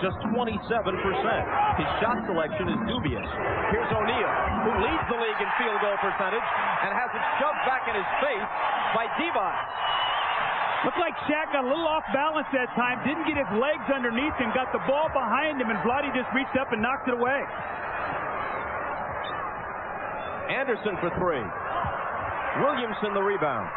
just 27%. His shot selection is dubious. Here's O'Neal, who leads the league in field goal percentage and has it shoved back in his face by Divac. Looked like Shaq got a little off balance that time, didn't get his legs underneath him, got the ball behind him, and Vladdy just reached up and knocked it away. Anderson for three. Williamson the rebound.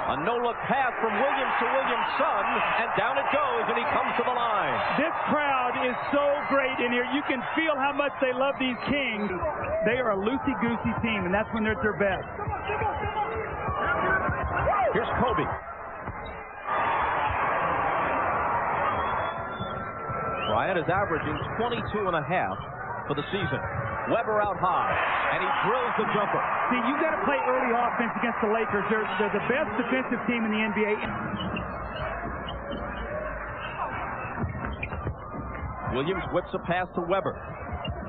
A no-look pass from Williams to Williamson, and down it goes, and he comes to the line. This crowd is so great in here. You can feel how much they love these Kings. They are a loosey-goosey team, and that's when they're at their best. Here's Kobe. Bryant is averaging 22.5 for the season. Weber out high, and he drills the jumper. See, you got to play early offense against the Lakers. They're the best defensive team in the NBA. Williams whips a pass to Weber.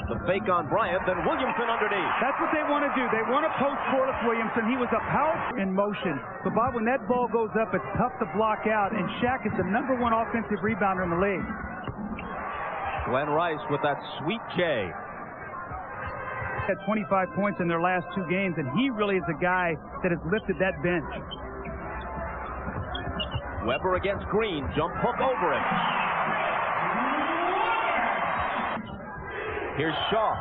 The fake on Bryant, then Williamson underneath. That's what they want to do. They want to post Corliss Williamson. He was a powerful in motion. But, Bob, when that ball goes up, it's tough to block out, and Shaq is the #1 offensive rebounder in the league. Glenn Rice with that sweet K. Had 25 points in their last 2 games, and he really is a guy that has lifted that bench. Weber against Green, jump hook over him. Here's Shaw.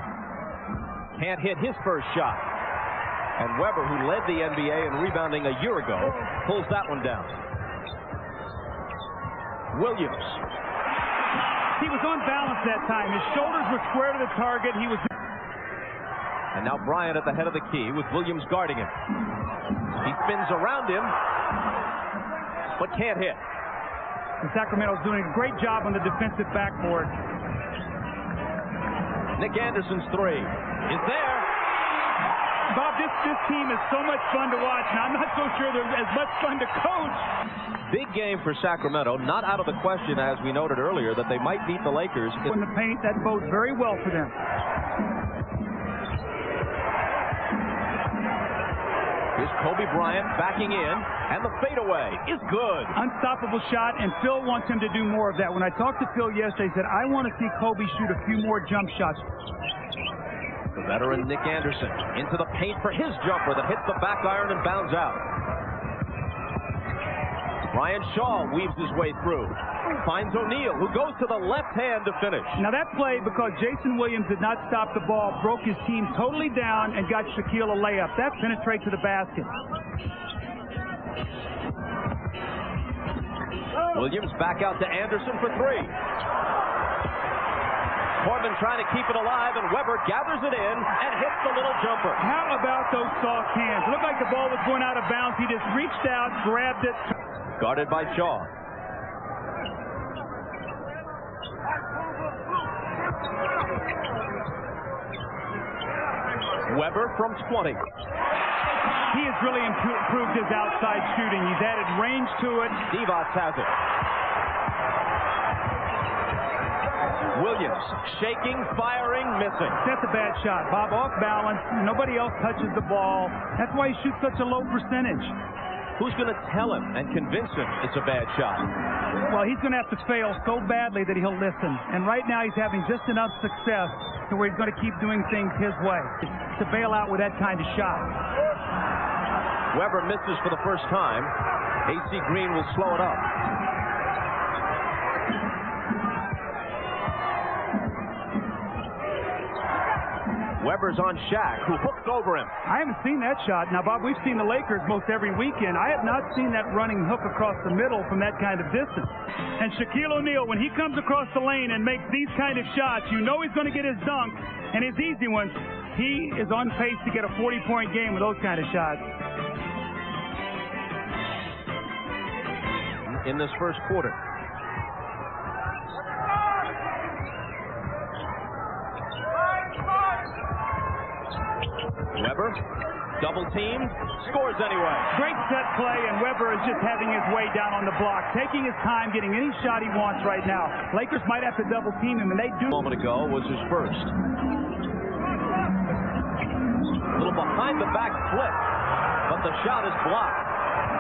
Can't hit his first shot. And Weber, who led the NBA in rebounding a year ago, pulls that one down. Williams. He was on balance that time. His shoulders were square to the target. He was... And now Bryant at the head of the key with Williams guarding him. He spins around him, but can't hit. And Sacramento's doing a great job on the defensive backboard. Nick Anderson's three is there. Bob, this team is so much fun to watch, and I'm not so sure they're as much fun to coach. Big game for Sacramento. Not out of the question, as we noted earlier, that they might beat the Lakers. In the paint, that bodes very well for them. Here's Kobe Bryant backing in, and the fadeaway is good. Unstoppable shot, and Phil wants him to do more of that. When I talked to Phil yesterday, he said, I want to see Kobe shoot a few more jump shots. The veteran Nick Anderson into the paint for his jumper that hits the back iron and bounds out. Ryan Shaw weaves his way through. Finds O'Neal, who goes to the left hand to finish. Now that play, because Jason Williams did not stop the ball, broke his team totally down and got Shaquille a layup. That penetrates to the basket. Williams back out to Anderson for three. Corbin trying to keep it alive, and Weber gathers it in and hits the little jumper. How about those soft hands? It looked like the ball was going out of bounds. He just reached out, grabbed it. Guarded by Shaw. Weber from 20. He has really improved his outside shooting. He's added range to it. Divac has it. Williams shaking, firing, missing. That's a bad shot. Bob off balance. Nobody else touches the ball. That's why he shoots such a low percentage. Who's going to tell him and convince him it's a bad shot? Well, he's going to have to fail so badly that he'll listen. And right now he's having just enough success to where he's going to keep doing things his way to bail out with that kind of shot. Weber misses for the first time. AC Green will slow it up. Weber's on Shaq, who hooked over him. I haven't seen that shot. Now, Bob, we've seen the Lakers most every weekend. I have not seen that running hook across the middle from that kind of distance. And Shaquille O'Neal, when he comes across the lane and makes these kind of shots, you know he's going to get his dunk and his easy ones. He is on pace to get a 40-point game with those kind of shots. In this first quarter. Weber, double team, scores anyway. Great set play, and Weber is just having his way down on the block, taking his time, getting any shot he wants right now. Lakers might have to double team him, and they do. A moment ago was his first. A little behind the back flip, but the shot is blocked.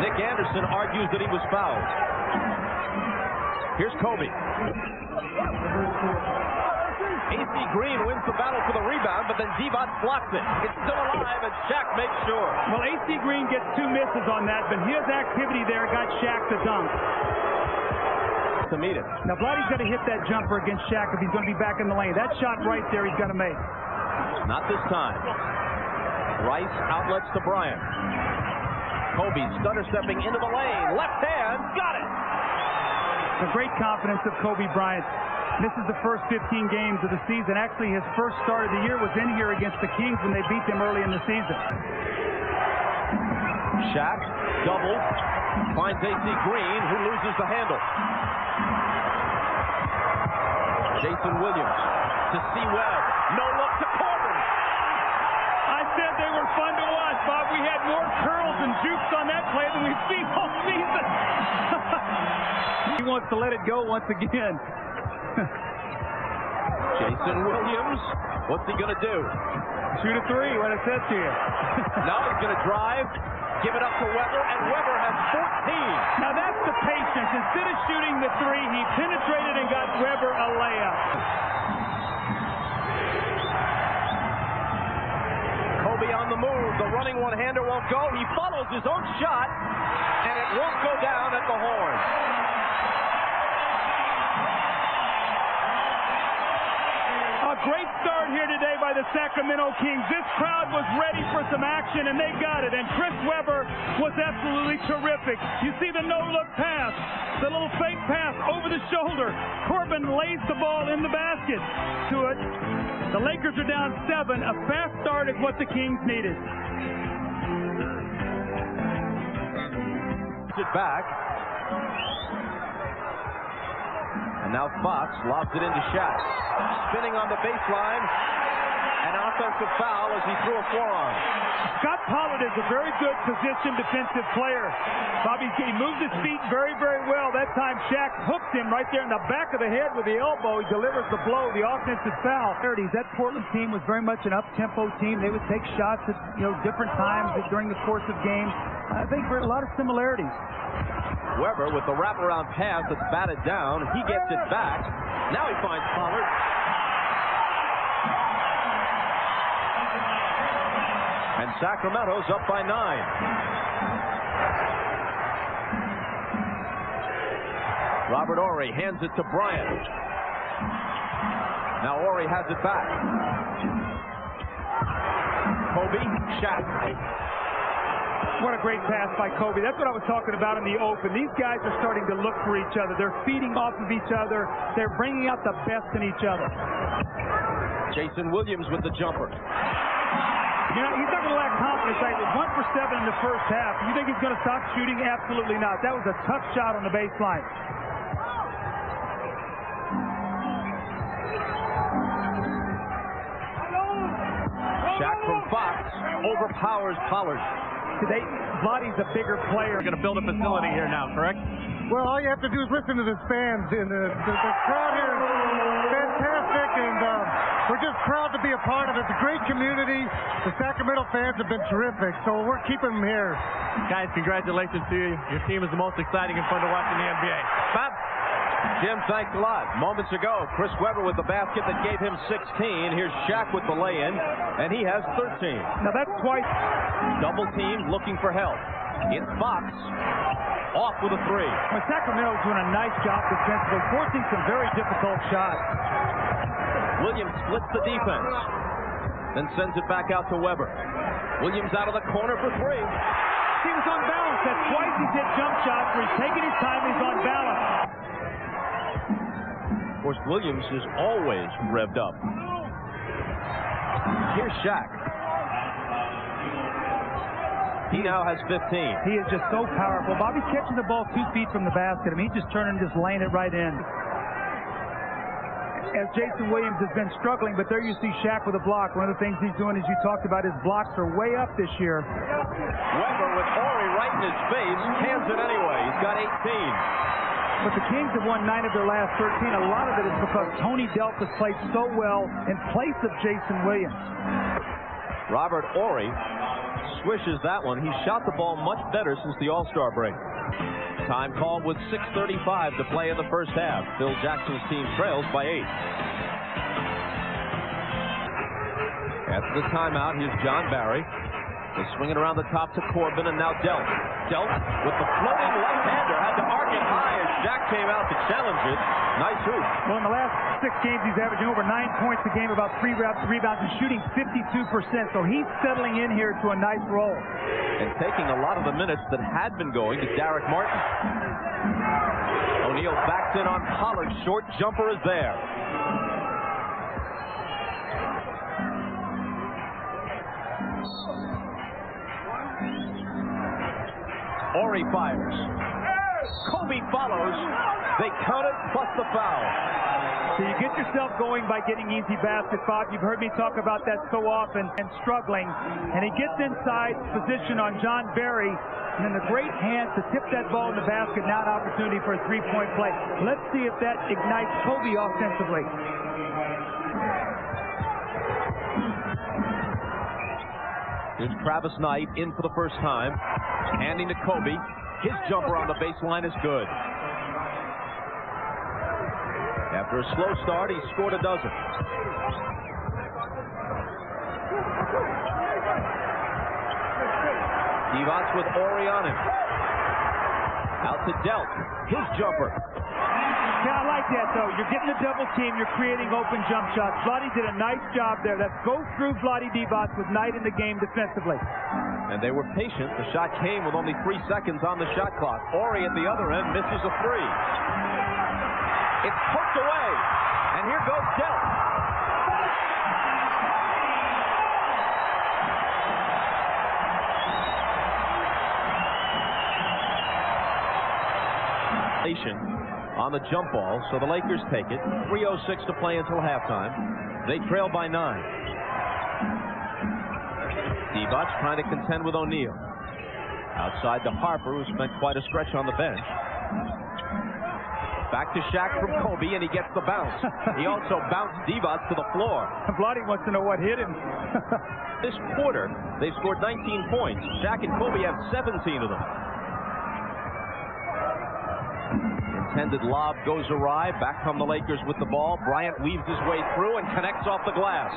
Nick Anderson argues that he was fouled. Here's Kobe. AC Green wins the battle for the rebound, but then Divac blocks it. It's still alive, and Shaq makes sure. Well, AC Green gets 2 misses on that, but his activity there got Shaq the dunk. To meet it. Now, Vladdy's got to hit that jumper against Shaq if he's going to be back in the lane. That shot right there he's going to make. Not this time. Rice outlets to Bryant. Kobe stutter stepping into the lane. Left hand, got it. The great confidence of Kobe Bryant. This is the first 15 games of the season. Actually, his first start of the year was in here against the Kings when they beat them early in the season. Shaq, double, finds AC Green, who loses the handle. Jason Williams to C. Webb. No look to Corbin. I said they were fun to watch, Bob. We had more curls and jukes on that play than we've seen all season. He wants to let it go once again. Jason Williams, what's he going to do? Shoot a 3, what I said to you. Now he's going to drive, give it up to Webber, and Webber has 14. Now that's the patience. Instead of shooting the 3, he penetrated and got Webber a layup. Kobe on the move. The running one-hander won't go. He follows his own shot, and it won't go down at the horn. A great start here today by the Sacramento Kings. This crowd was ready for some action, and they got it. And Chris Webber was absolutely terrific. You see the no-look pass, the little fake pass over the shoulder. Corbin lays the ball in the basket to it. The Lakers are down 7. A fast start is what the Kings needed. It back. And now Fox lobs it into Shaq. Spinning on the baseline. An offensive foul as he threw a forearm. Scott Pollard is a very good position defensive player. Bobby, he moved his feet very, very well. That time Shaq hooked him right there in the back of the head with the elbow. He delivers the blow, the offensive foul. That Portland team was very much an up-tempo team. They would take shots at different times during the course of games. I think there are a lot of similarities. Webber with the wraparound pass that's batted down. He gets it back. Now he finds Pollard. And Sacramento's up by 9. Robert Horry hands it to Bryant. Now Horry has it back. Kobe, Shaq. What a great pass by Kobe. That's what I was talking about in the open. These guys are starting to look for each other. They're feeding off of each other. They're bringing out the best in each other. Jason Williams with the jumper. He's not going to lack confidence. He was 1 for 7 in the first half. You think he's going to stop shooting? Absolutely not. That was a tough shot on the baseline. Shaq from Fox overpowers Pollard. Today, Vladdy's a bigger player. We're going to build a facility here now, correct? Well, all you have to do is listen to the fans, and the crowd here is fantastic, and we're just proud to be a part of it. It's a great community. The Sacramento fans have been terrific, so we're keeping them here. Guys, congratulations to you. Your team is the most exciting and fun to watch in the NBA. Bob? Jim, thanks a lot. Moments ago, Chris Webber with the basket that gave him 16. Here's Shaq with the lay-in, and he has 13. Now that's twice. Double team looking for help. It's Fox. Off with a 3. Well, Sacramento's doing a nice job defensively, forcing some very difficult shots. Williams splits the defense, then sends it back out to Webber. Williams out of the corner for 3. He was on balance. That's twice he's hit jump shots where he's taking his time, he's on balance. Of course, Williams is always revved up. Here's Shaq. He now has 15. He is just so powerful. Bobby's catching the ball 2 feet from the basket. I mean, he's just turning, just laying it right in. As Jason Williams has been struggling, but there you see Shaq with a block. One of the things he's doing, as you talked about, his blocks are way up this year. Webber with Horry right in his face, hands it anyway. He's got 18. But the Kings have won 9 of their last 13. A lot of it is because Tony Delk has played so well in place of Jason Williams. Robert Horry swishes that one. He shot the ball much better since the All-Star break. Time called with 6:35 to play in the first half. Phil Jackson's team trails by 8. After the timeout, here's John Barry. They swing it around the top to Corbin, and now Delk. Delk with the floating left-hander, had to arc it high as Shaq came out to challenge it. Nice hoop. Well, in the last 6 games, he's averaging over 9 points a game, about 3 rebounds, and shooting 52%. So he's settling in here to a nice role. And taking a lot of the minutes that had been going to Derek Martin. O'Neal backs in on Pollard. Short jumper is there. Horry fires. Kobe follows. They count it plus the foul. So you get yourself going by getting easy baskets, Bob. You've heard me talk about that so often, and struggling. And he gets inside position on John Barry, and then the great hands to tip that ball in the basket. Now an opportunity for a three-point play. Let's see if that ignites Kobe offensively. Here's Travis Knight in for the first time. Handing to Kobe. His jumper on the baseline is good. After a slow start, he scored a dozen. Divac with Horry on him. Out to Delk. His jumper. Yeah, I like that, though. You're getting a double team. You're creating open jump shots. Vlade did a nice job there. Let's go through Vlade Divac with Knight in the game defensively. And they were patient. The shot came with only 3 seconds on the shot clock. Horry at the other end misses a three. It's poked away. And here goes Delk. On the jump ball, so the Lakers take it. 3:06 to play until halftime. They trail by 9. Divac trying to contend with O'Neal. Outside to Harper, who spent quite a stretch on the bench. Back to Shaq from Kobe, and he gets the bounce. He also bounced Divac to the floor. Vlade wants to know what hit him. This quarter, they've scored 19 points. Shaq and Kobe have 17 of them. Intended lob goes awry. Back come the Lakers with the ball. Bryant weaves his way through and connects off the glass.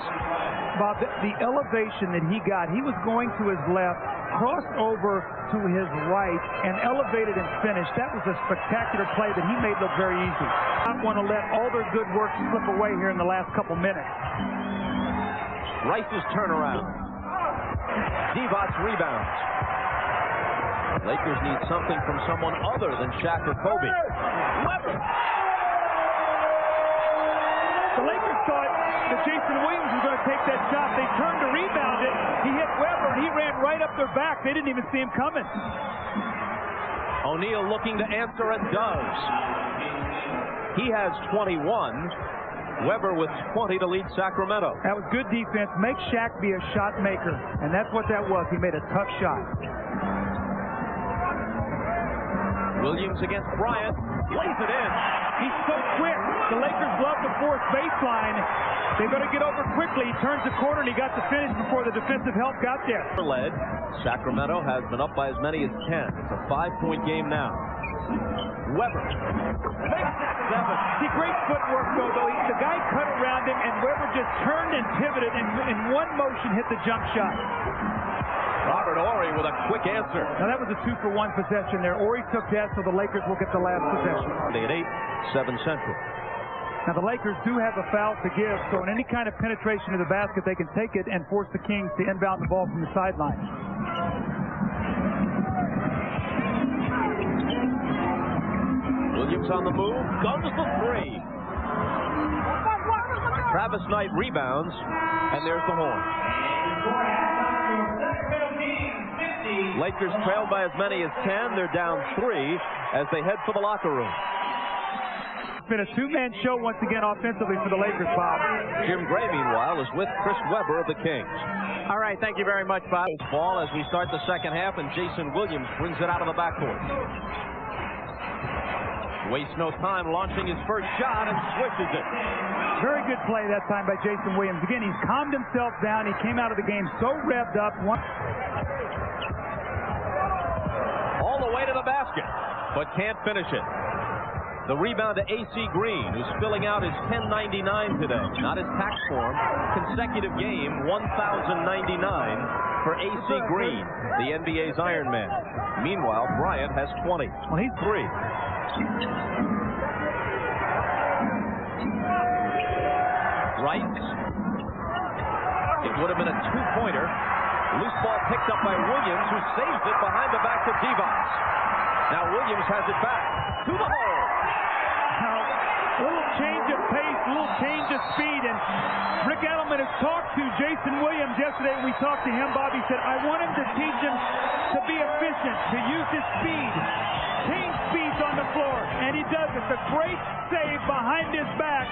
Bob, the elevation that he got, he was going to his left, crossed over to his right, and elevated and finished. That was a spectacular play that he made look very easy. I don't want to let all their good work slip away here in the last couple minutes. Rice's turnaround. Divac rebounds. Lakers need something from someone other than Shaq or Kobe. Webber. The Lakers thought that Jason Williams was going to take that shot. They turned to rebound it. He hit Webber, and he ran right up their back. They didn't even see him coming. O'Neal looking to answer and does. He has 21. Webber with 20 to lead Sacramento. That was good defense. Make Shaq be a shot maker, and that's what that was. He made a tough shot. Williams against Bryant. Lays it in. He's so quick. The Lakers love the fourth baseline. They better get over quickly. He turns the corner, and he got the finish before the defensive help got there. Led. Sacramento has been up by as many as 10. It's a 5-point game now. Weber. Makes it 7. See, great footwork, though. The guy cut around him, and Weber just turned and pivoted, and in one motion hit the jump shot. Robert Horry with a quick answer. Now, that was a 2-for-1 possession there. Horry took that, so the Lakers will get the last possession. They at 8, 7 Central. Now, the Lakers do have a foul to give, so in any kind of penetration to the basket, they can take it and force the Kings to inbound the ball from the sideline. Williams on the move. Goes for 3. Travis Knight rebounds, and there's the horn. Lakers trail by as many as 10. They're down 3 as they head for the locker room. It's been a two-man show once again offensively for the Lakers, Bob. Jim Gray, meanwhile, is with Chris Webber of the Kings. All right, thank you very much, Bob. Ball as we start the second half, and Jason Williams brings it out of the backcourt. Wastes no time launching his first shot and swishes it. Very good play that time by Jason Williams. Again, he's calmed himself down. He came out of the game so revved up. All the way to the basket. but can't finish it. The rebound to A.C. Green, who's filling out his 1099 today. Not his tax form. Consecutive game, 1,099 for A.C. Green, the NBA's Iron Man. Meanwhile, Bryant has 20. Well, he's 3. Right. It would have been a two-pointer. Loose ball picked up by Williams, who saves it behind the back of Divac. Now Williams has it back to the hole. Now, a little change of pace, a little change of speed, and Rick Edelman has talked to Jason Williams yesterday. When we talked to him, Bobby said, I want him to teach him to be efficient, to use his speed, change speeds on the floor, and he does. It's a great save behind his back.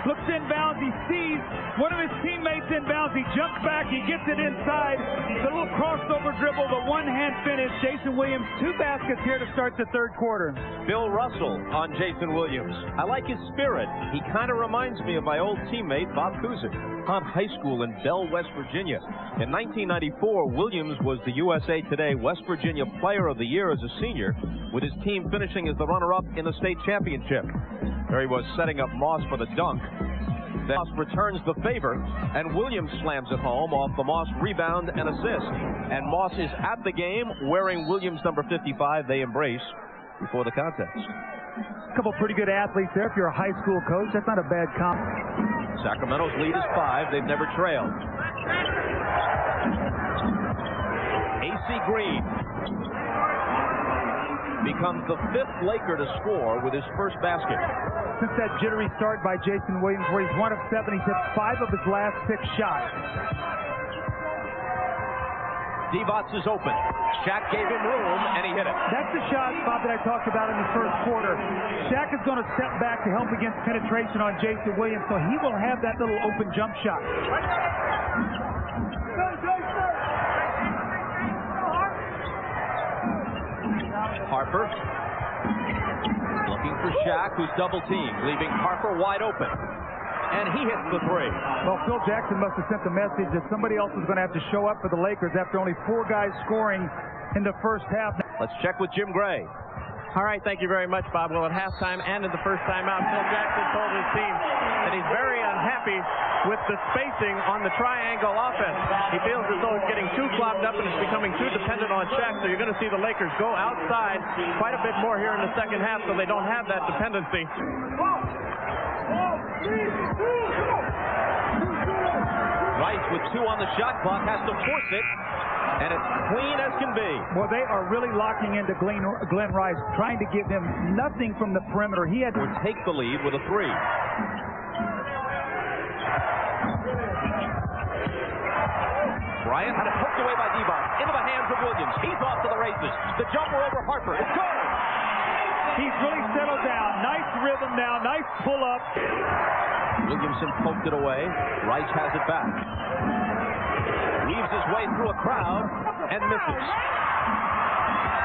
Looks inbounds, he sees one of his teammates inbounds, he jumps back, he gets it inside. The little crossover dribble, the one-hand finish. Jason Williams, 2 baskets here to start the third quarter. Bill Russell on Jason Williams. I like his spirit. He kind of reminds me of my old teammate, Bob Cousy. Taught high school in Bell, West Virginia. In 1994, Williams was the USA Today West Virginia Player of the Year as a senior, with his team finishing as the runner-up in the state championship. There he was setting up Moss for the dunk. Then Moss returns the favor, and Williams slams it home off the Moss rebound and assist. And Moss is at the game wearing Williams number 55. They embrace before the contest. A couple pretty good athletes there. If you're a high school coach, that's not a bad comp. Sacramento's lead is 5. They've never trailed. A.C. Green becomes the 5th Laker to score with his first basket. Since that jittery start by Jason Williams, where he's 1 of 7, he's hit 5 of his last 6 shots. Divac is open. Shaq gave him room, and he hit it. That's the shot, Bob, that I talked about in the first quarter. Shaq is going to step back to help against penetration on Jason Williams, so he will have that little open jump shot. Harper looking for Shaq, who's double teamed, leaving Harper wide open. And he hits the 3. Well, Phil Jackson must have sent the message that somebody else was going to have to show up for the Lakers after only 4 guys scoring in the first half. Let's check with Jim Gray. All right, thank you very much, Bob. Well, at halftime and in the first timeout, Phil Jackson told his team that he's very unhappy with the spacing on the triangle offense. He feels as though it's getting too clogged up and it's becoming too dependent on Shaq, so you're going to see the Lakers go outside quite a bit more here in the second half so they don't have that dependency. Rice with 2 on the shot clock has to force it, and it's clean as can be. Well, they are really locking into Glenn Rice, trying to give him nothing from the perimeter. He had to take the lead with a 3. Bryant had it poked away by Divac. Into the hands of Williams. He's off to the races. The jumper over Harper. It's good. He's really settled down. Nice rhythm now. Nice pull-up. Williamson poked it away. Rice has it back. Weaves his way through a crowd and misses.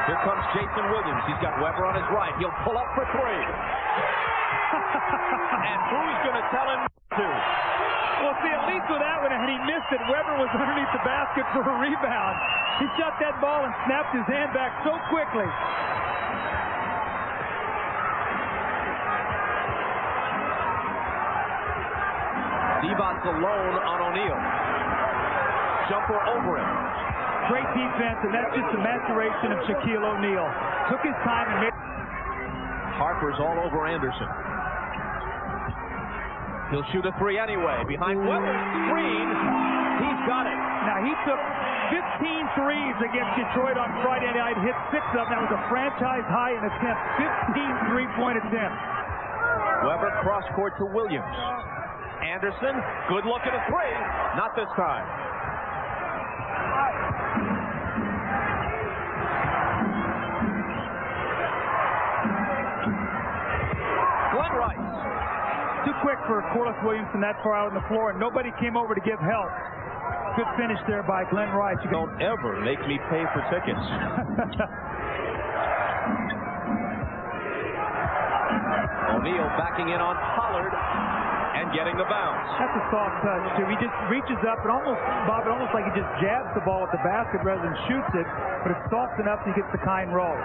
Here comes Jason Williams. He's got Weber on his right. He'll pull up for 3. And who's going to tell him to? Well, see, at least with that one, and he missed it. Weber was underneath the basket for a rebound. He shot that ball and snapped his hand back so quickly. Divac's alone on O'Neal. Jumper over him. Great defense, and that's just the maturation of Shaquille O'Neal. Took his time and made... Harper's all over Anderson. He'll shoot a 3 anyway. Behind Weber's screen. He's got it. Now, he took 15 threes against Detroit on Friday night, hit 6 of them. That was a franchise high in attempt. 15 three-point attempts. Weber cross court to Williams. Anderson, good look at a 3. Not this time. Glenn Rice. Too quick for Corliss Williamson that far out on the floor, and nobody came over to give help. Good finish there by Glenn Rice. Don't ever make me pay for tickets. O'Neal backing in on Pollard and getting the bounce. That's a soft touch, too. He just reaches up and almost like he just jabs the ball at the basket rather than shoots it, but it's soft enough he gets the kind roll.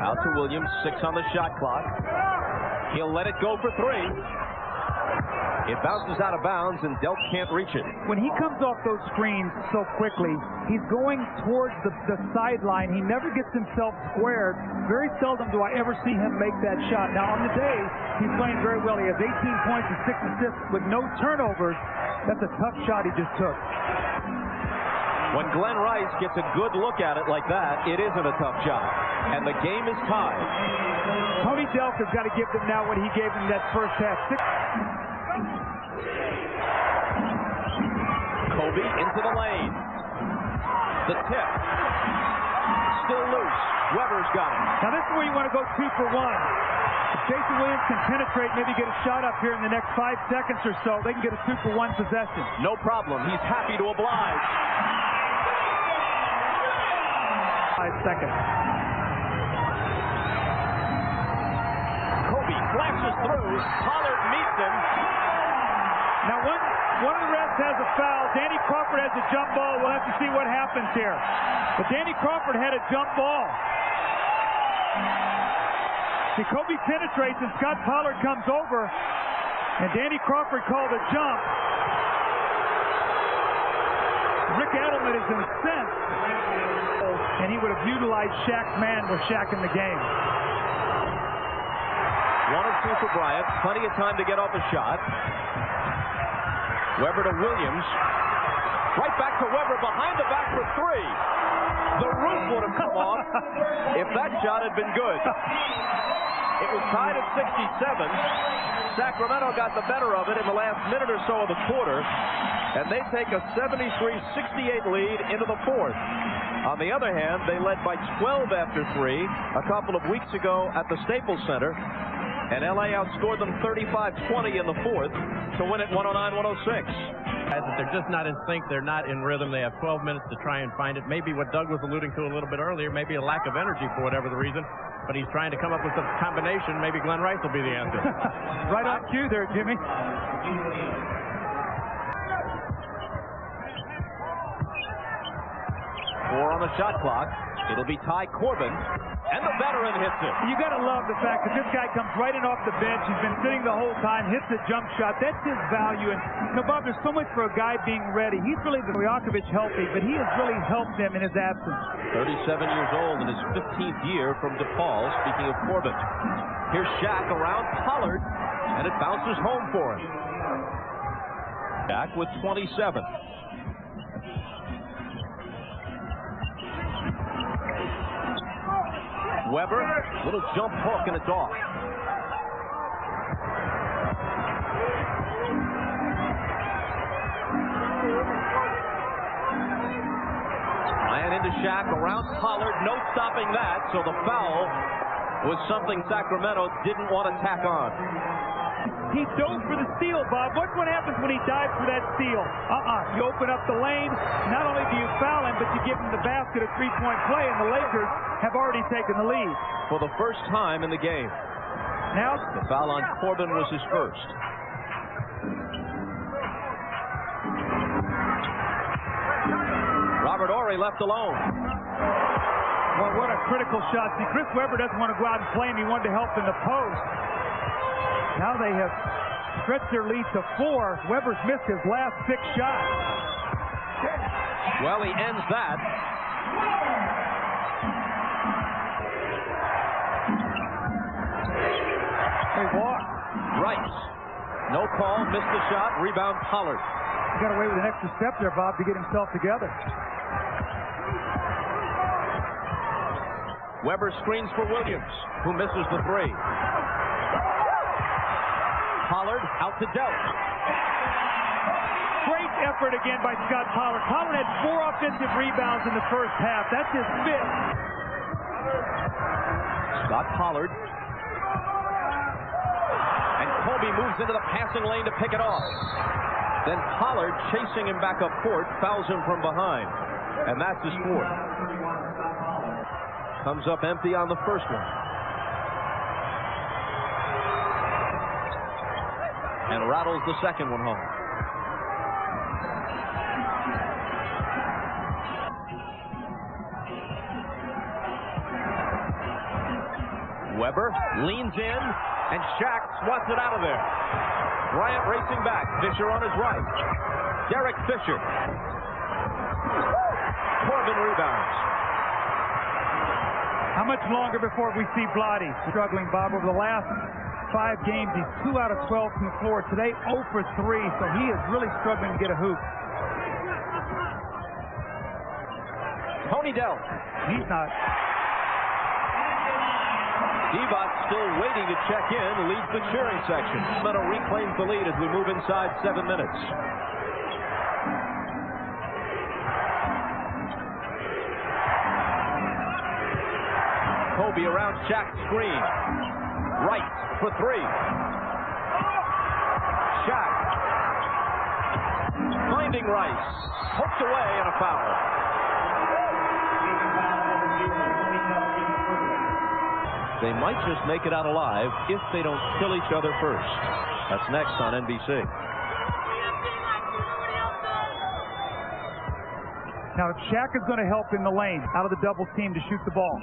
Out to Williams, 6 on the shot clock. He'll let it go for 3. It bounces out of bounds, and Delk can't reach it. When he comes off those screens so quickly, he's going towards the sideline. He never gets himself squared. Very seldom do I ever see him make that shot. Now, on the day, he's playing very well. He has 18 points and 6 assists with no turnovers. That's a tough shot he just took. When Glenn Rice gets a good look at it like that, it isn't a tough shot. And the game is tied. Tony Delk has got to give them now what he gave them that first half. Kobe into the lane. The tip. Still loose. Weber's got it. Now this is where you want to go 2 for 1. If Jason Williams can penetrate, maybe get a shot up here in the next 5 seconds or so, they can get a 2 for 1 possession. No problem. He's happy to oblige. 5 seconds. Kobe flashes through. Pollard meets him. Now one of the refs has a foul. Danny Crawford has a jump ball. We'll have to see what happens here. But Danny Crawford had a jump ball. See, Kobe penetrates and Scott Pollard comes over, and Danny Crawford called a jump. Rick Edelman is incensed, and he would have utilized Shaq's man with Shaq in the game. 1 and 2 for Bryant. Plenty of time to get off a shot. Weber to Williams. Right back to Weber behind the back for 3. The roof would have come off if that shot had been good. It was tied at 67. Sacramento got the better of it in the last minute or so of the quarter, and they take a 73-68 lead into the 4th. On the other hand, they led by 12 after 3 a couple of weeks ago at the Staples Center, and LA outscored them 35-20 in the 4th to win it 109-106. They're just not in sync. They're not in rhythm. They have 12 minutes to try and find it. Maybe what Doug was alluding to a little bit earlier, maybe a lack of energy for whatever the reason, but he's trying to come up with a combination. Maybe Glenn Rice will be the answer. Right on cue there, Jimmy. 4 on the shot clock. It'll be Ty Corbin, and the veteran hits it. You got to love the fact that this guy comes right in off the bench. He's been sitting the whole time, hits a jump shot. That's his value. And, you know, Bob, there's so much for a guy being ready. He's really the Stojakovic healthy, but he has really helped him in his absence. 37 years old in his 15th year from DePaul. Speaking of Corbin, here's Shaq around Pollard, and it bounces home for him. Shaq with 27. Weber, little jump hook, and it's off. Ryan into Shaq, around Pollard, no stopping that, so the foul was something Sacramento didn't want to tack on. He dove for the steal, Bob. Watch what happens when he dives for that steal. You open up the lane. Not only do you foul him, but you give him the basket, a three-point play, and the Lakers have already taken the lead. For the first time in the game. Now, the foul on Corbin was his first. Robert Horry left alone. Well, what a critical shot. See, Chris Webber doesn't want to go out and play him. He wanted to help in the post. Now they have stretched their lead to 4. Weber's missed his last 6 shots. Well, he ends that. They walk. Rice. No call, missed the shot, rebound Pollard. He got away with an extra step there, Bob, to get himself together. Weber screens for Williams, who misses the 3. Pollard out to Delk. Great effort again by Scott Pollard. Pollard had 4 offensive rebounds in the first half. That's his 5th. Scott Pollard. And Kobe moves into the passing lane to pick it off. Then Pollard, chasing him back up court, fouls him from behind. And that's his 4th. Comes up empty on the first one. And rattles the second one home. Weber leans in, and Shaq swats it out of there. Bryant racing back. Fisher on his right. Derek Fisher. Corbin rebounds. How much longer before we see Vlade struggling, Bob? Over the last 5 games, he's 2 out of 12 from the floor. Today, 0 for 3, so he is really struggling to get a hoop. Tony Delk. He's not. Divac still waiting to check in, leads the cheering section. Sacramento reclaims the lead as we move inside 7 minutes. Kobe around Shaq's screen. Right for 3. Shaq finding Rice. Hooked away and a foul. They might just make it out alive if they don't kill each other first. That's next on NBC. Now, Shaq is going to help in the lane, out of the double team to shoot the ball.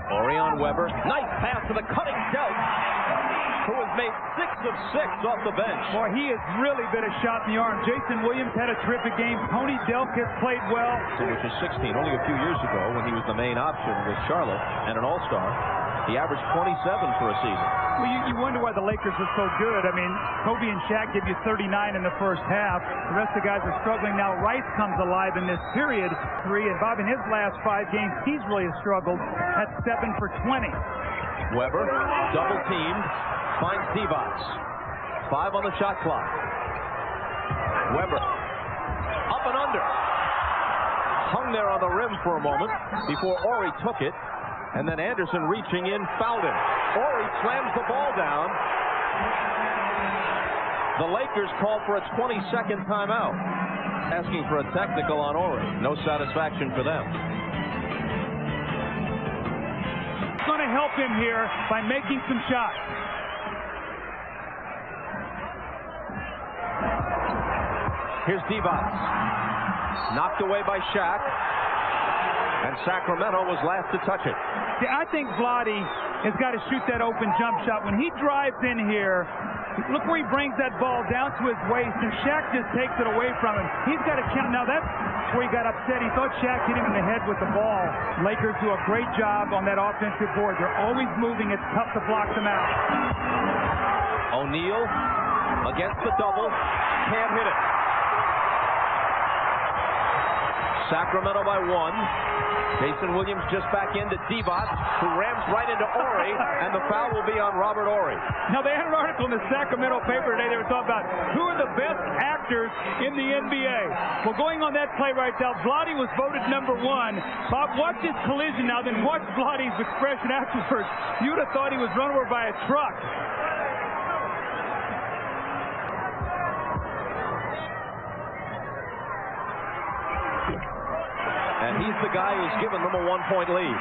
Orion Weber, nice pass to the cutting Delk, who has made 6 of 6 off the bench. Boy, he has really been a shot in the arm. Jason Williams had a terrific game. Tony Delk has played well. Which is 16, only a few years ago when he was the main option with Charlotte and an all-star. He averaged 27 for a season. Well, you wonder why the Lakers are so good. I mean, Kobe and Shaq give you 39 in the first half. The rest of the guys are struggling. Now Rice comes alive in this period. 3, and Bob, in his last 5 games, he's really struggled at 7 for 20. Weber, double teamed, finds Divac. 5 on the shot clock. Weber, up and under. Hung there on the rim for a moment before Horry took it. And then Anderson reaching in, fouled him. Horry slams the ball down. The Lakers call for a 20-second timeout. Asking for a technical on Horry. No satisfaction for them. Going to help him here by making some shots. Here's Divac. Knocked away by Shaq. And Sacramento was last to touch it. See, I think Vlade has got to shoot that open jump shot. When he drives in here, look where he brings that ball down to his waist, and Shaq just takes it away from him. He's got to count. Now, that's where he got upset. He thought Shaq hit him in the head with the ball. Lakers do a great job on that offensive board. They're always moving. It's tough to block them out. O'Neal against the double. Can't hit it. Sacramento by 1. Jason Williams just back into Divac, who rams right into Horry, and the foul will be on Robert Horry. Now, they had an article in the Sacramento paper today. They were talking about who are the best actors in the NBA. Well, going on that play right now, Vlade was voted #1. Bob, watch his collision now, then watch Vlade's expression afterwards. You would have thought he was run over by a truck. And he's the guy who's given them a 1-point lead.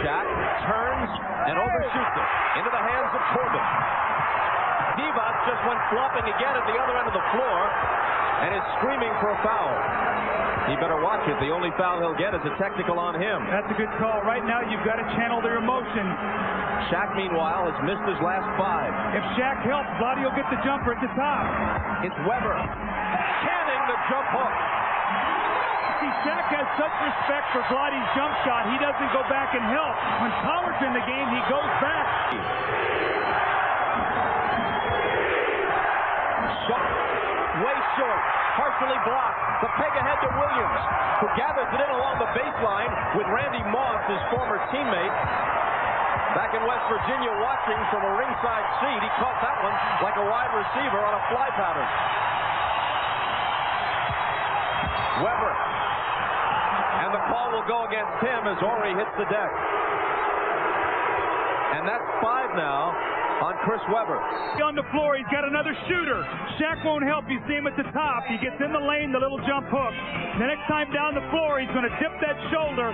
Shaq turns and overshoots it into the hands of Corbin. Divac just went flopping again at the other end of the floor and is screaming for a foul. He better watch it. The only foul he'll get is a technical on him. That's a good call. Right now, you've got to channel their emotion. Shaq, meanwhile, has missed his last 5. If Shaq helps, Vlade will get the jumper at the top. It's Weber canning the jump hook. See, Shaq has such respect for Vlade's jump shot, he doesn't go back and help. When Pollard's in the game, he goes back. Shot way short, partially blocked. The peg ahead to Williams, who gathers it in along the baseline with Randy Moss, his former teammate. Back in West Virginia watching from a ringside seat. He caught that one like a wide receiver on a fly pattern. Weber. And the call will go against him as Horry hits the deck. And that's 5 now on Chris Weber. On the floor, he's got another shooter. Shaq won't help. You see him at the top. He gets in the lane, the little jump hook. The next time down the floor, he's going to dip that shoulder.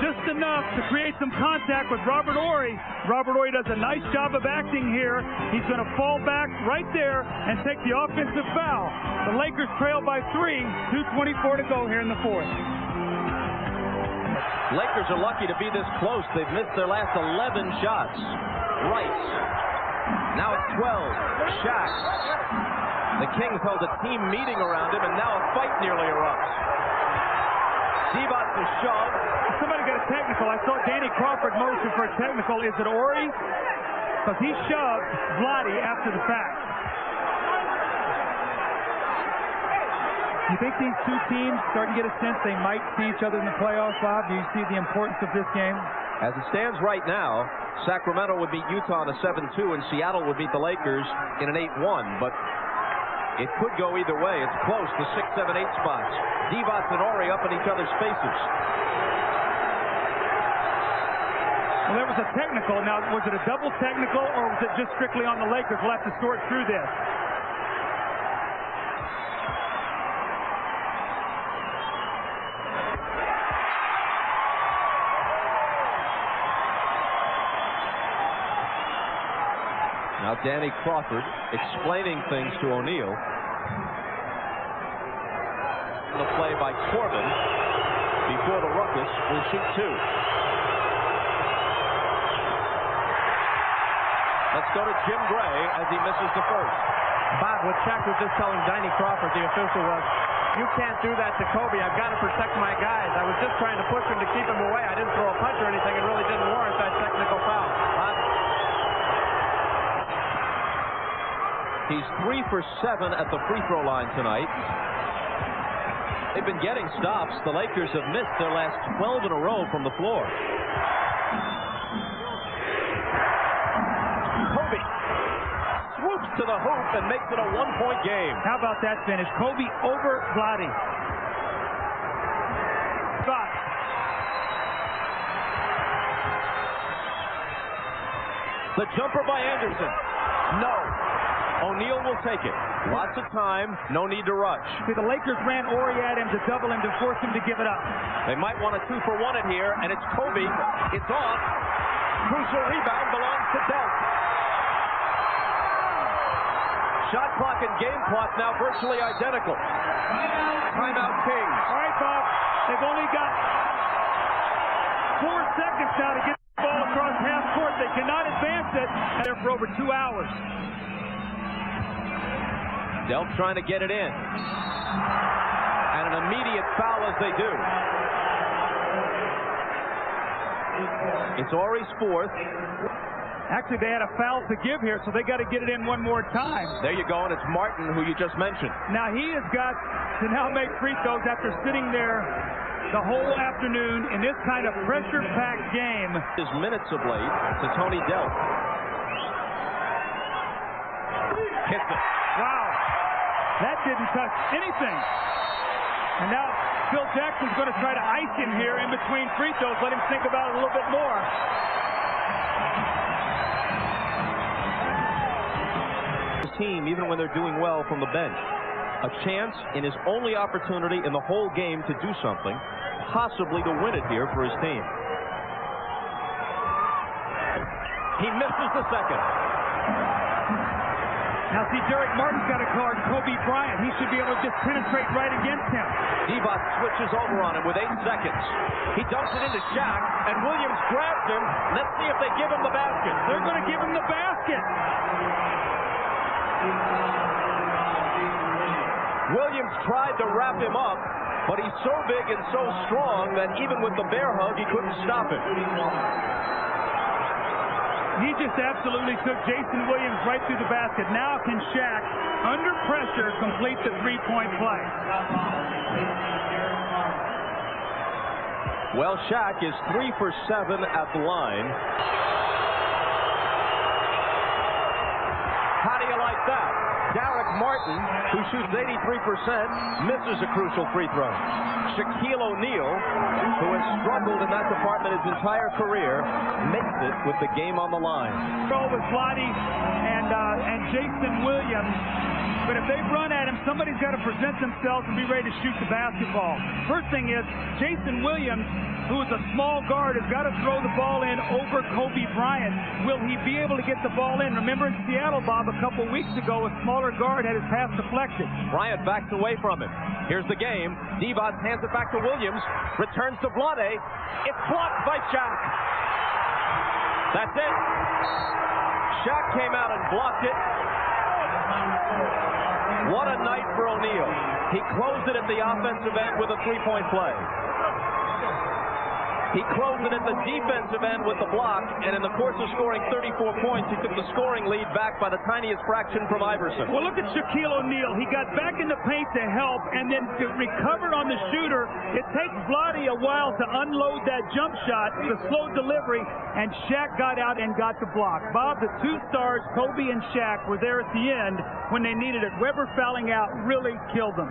just enough to create some contact with Robert Horry. Robert Horry does a nice job of acting here. He's going to fall back right there and take the offensive foul. The Lakers trail by 3, 2:24 to go here in the fourth. Lakers are lucky to be this close. They've missed their last 11 shots. Rice. Now it's 12. Shaq. The Kings held a team meeting around him, and now a fight nearly erupts. Divac is shoved. Somebody got a technical. I saw Danny Crawford motion for a technical. Is it Horry? Because he shoved Vlade after the fact. You think these two teams starting to get a sense they might see each other in the playoffs, Bob? Do you see the importance of this game? As it stands right now, Sacramento would beat Utah in a 7-2, and Seattle would beat the Lakers in an 8-1. But it could go either way. It's close, the 6, 7, 8 spots. Divac and Horry up in each other's faces. Well, there was a technical. Now, was it a double technical, or was it just strictly on the Lakers? We'll have to sort through this. Now Danny Crawford explaining things to O'Neal. The play by Corbin before the ruckus will shoot 2. Let's go to Jim Gray as he misses the first. Bob, what Shaq was just telling Danny Crawford, the official, was, you can't do that to Kobe. I've got to protect my guys. I was just trying to push him to keep him away. I didn't throw a punch or anything. It really didn't warrant that technical foul. Bob? He's 3 for 7 at the free throw line tonight. They've been getting stops. The Lakers have missed their last 12 in a row from the floor. Kobe swoops to the hoop and makes it a 1-point game. How about that finish? Kobe over Vlade. The jumper by Anderson. No. O'Neal will take it. Lots of time, no need to rush. See, the Lakers ran Horry at him to double him to force him to give it up. They might want a 2-for-1 it here, and it's Kobe. It's off. Crucial rebound belongs to Delk. Shot clock and game clock now virtually identical. Timeout Kings. All right, Bob. They've only got 4 seconds now to get the ball across half court. They cannot advance it. There for over 2 hours. Delk trying to get it in. And an immediate foul as they do. It's Horry's 4th. Actually, they had a foul to give here, so they got to get it in one more time. There you go, and it's Martin, who you just mentioned. Now he has got to now make free throws after sitting there the whole afternoon in this kind of pressure-packed game. His minutes of late to Tony Delk. Hits it. Wow. That didn't touch anything. And now Phil Jackson's going to try to ice him here in between free throws, let him think about it a little bit more. His team, even when they're doing well from the bench, a chance in his only opportunity in the whole game to do something, possibly to win it here for his team. He misses the second. Now see, Derek Martin's got to guard Kobe Bryant. He should be able to just penetrate right against him. Divac switches over on him with 8 seconds. He dumps it into Shaq, and Williams grabs him. Let's see if they give him the basket. They're going to give him the basket. Williams tried to wrap him up, but he's so big and so strong that even with the bear hug, he couldn't stop it. He just absolutely took Jason Williams right through the basket. Now can Shaq, under pressure, complete the three-point play? Well, Shaq is 3 for 7 at the line. How do you like that? Derek Martin, who shoots 83%, misses a crucial free throw. Shaquille O'Neal, who has struggled in that department his entire career, makes it with the game on the line. With Vlade and Jason Williams. But if they run at him, somebody's got to present themselves and be ready to shoot the basketball. First thing is, Jason Williams who is a small guard, has got to throw the ball in over Kobe Bryant. Will he be able to get the ball in? Remember in Seattle, Bob, a couple weeks ago, a smaller guard had his pass deflected. Bryant backs away from it. Here's the game. Divac hands it back to Williams. Returns to Vlade. It's blocked by Shaq. That's it. Shaq came out and blocked it. What a night for O'Neal. He closed it at the offensive end with a three-point play. He closed it at the defensive end with the block, and in the course of scoring 34 points, he took the scoring lead back by the tiniest fraction from Iverson. Well, look at Shaquille O'Neal. He got back in the paint to help and then recovered on the shooter. It takes Vlade a while to unload that jump shot, the slow delivery, and Shaq got out and got the block. Bob, the two stars, Kobe and Shaq, were there at the end when they needed it. Webber fouling out really killed them.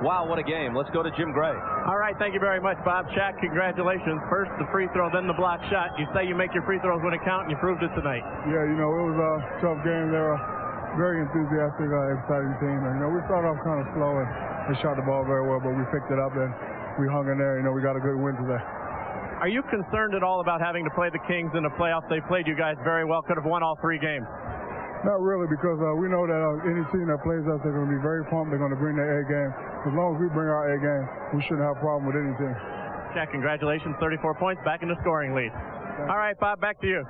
Wow, what a game. Let's go to Jim Gray. All right, thank you very much, Bob. Shaq, congratulations. First the free throw, then the block shot. You say you make your free throws when it counts, and you proved it tonight. Yeah, you know, it was a tough game. They were very enthusiastic, exciting team. And, you know, we started off kind of slow, and they shot the ball very well, but we picked it up, and we hung in there. You know, we got a good win today. Are you concerned at all about having to play the Kings in the playoffs? They played you guys very well, could have won all 3 games. Not really, because we know that any team that plays us, they're going to be very pumped. They're going to bring their A game. As long as we bring our A game, we shouldn't have a problem with any team. Jack, congratulations. 34 points, back in the scoring lead. All right, Bob, back to you.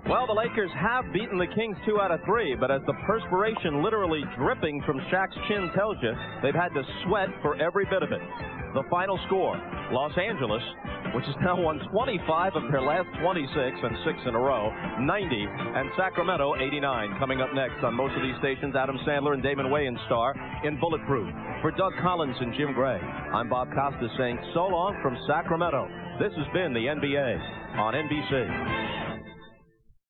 Well, the Lakers have beaten the Kings 2 out of 3, but as the perspiration literally dripping from Shaq's chin tells you, they've had to sweat for every bit of it. The final score, Los Angeles, which has now won 25 of their last 26 and 6 in a row, 90, and Sacramento 89. Coming up next on most of these stations, Adam Sandler and Damon Wayans star in Bulletproof. For Doug Collins and Jim Gray, I'm Bob Costas saying so long from Sacramento. This has been the NBA on NBC.